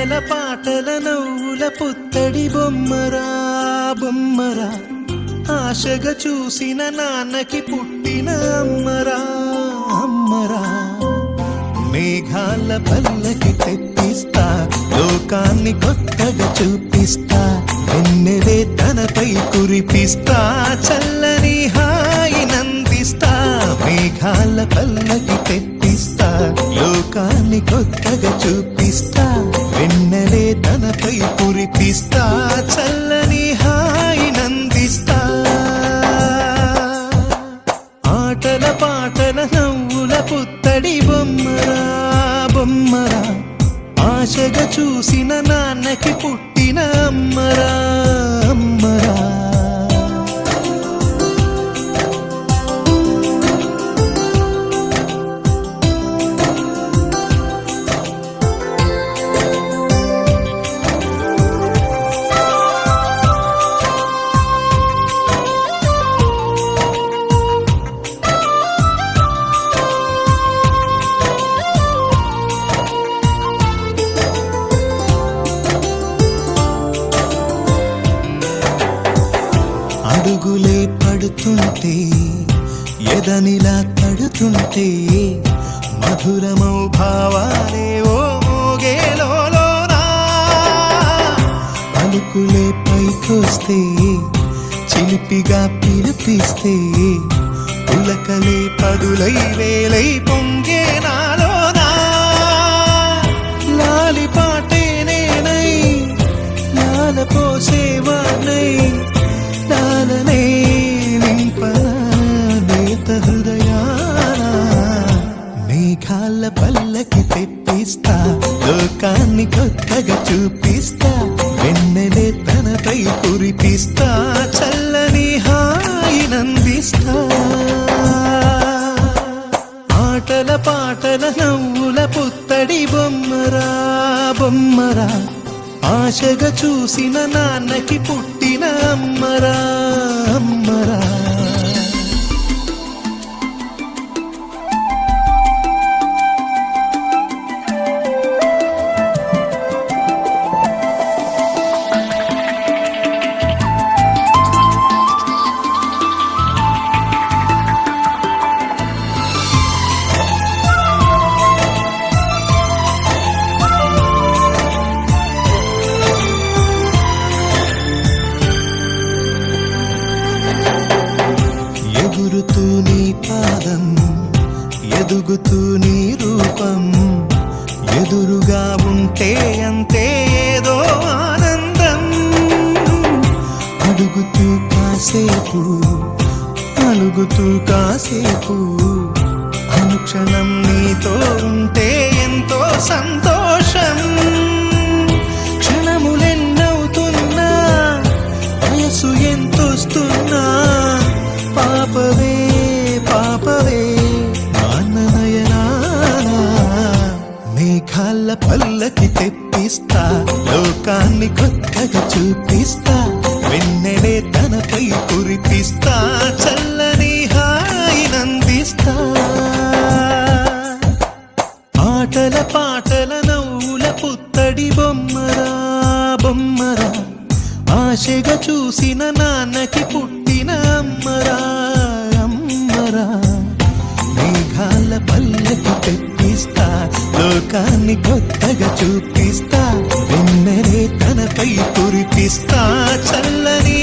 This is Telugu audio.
ఆటల పాటల నవ్వుల పుత్తడి బొమ్మరా బొమ్మరా, ఆశగా చూసిన నాన్నకి పుట్టిన అమ్మరా అమ్మరా. మేఘాల పల్లకి తెప్పిస్తా, లోకాన్ని కొత్తగా చూపిస్తా, వెన్నెలే తనపై కురిపిస్తా, చల్లని హాయి నందిస్తా. మేఘాల పల్లకి తెప్పిస్తా, లోకాన్ని కొత్తగా చూపిస్తా, వెన్నెలే తనపై కురిపిస్తా, చల్లని హాయి నందిస్తా. ఆటల పాటల నవ్వుల పుత్తడి బొమ్మరా బొమ్మరా, ఆశగా చూసిన నాన్నకి పుట్టిన అమ్మరా అమ్మరా. అడుగులే పడుతుంటే ఎదనిలా తడుతుంటే, మధురమౌ భావాలే ఓ మోగేలోనా. పలుకులే పైకొస్తే చిలిపిగా పిలిపిస్తే, పులకలే పదులై వేలై పొంగే నాలోనా. లాలి పాటే నేనై లాల పోసేవానై, లాలనే నింపనా నేత హృదయాన. మేఘాల పల్లకి తెప్పిస్తా, లోకాన్ని కొత్తగా చూపిస్తా, వెన్నెలే తనపై కురిపిస్తా, చల్లని హాయి నందిస్తా. ఆటల పాటల నవ్వుల పుత్తడి బొమ్మరా బొమ్మరా, ఆశగా చూసిన నాన్నకి పుట్టిన అమ్మరా అమ్మరా. ఎగురుతూ నీ పాదం, ఎదుగుతూ నీ రూపం, ఎదురుగా ఉంటే అంతే ఏదో ఆనందం. అడుగుతూ కాసేపు అలుగుతూ కాసేపు, అనుక్షణం నీతో ఉంటే ఎంతో సంతోషం. క్షణములెన్నవుతున్నా, వయసు ఎంతొస్తున్నా, పాపవే పాపవే నాన్ననయనానా. మేఘాల పల్లకి తెప్పిస్తా, లోకాన్ని కొత్తగా చూపిస్తా, వెన్నెలే తనపై కురిపిస్తా, చల్లని హాయి నందిస్తా. ఆటల పాటల నవ్వుల పుత్తడి బొమ్మరా బొమ్మరా, ఆశగా చూసిన నాన్నకి పుట్టిన అమ్మరా అమ్మరా. మేఘాల పల్లకి తెప్పిస్తా, లోకాన్ని కొత్తగా చూపిస్తా, వెన్నెలే తనపై కురిపిస్తా, చల్లని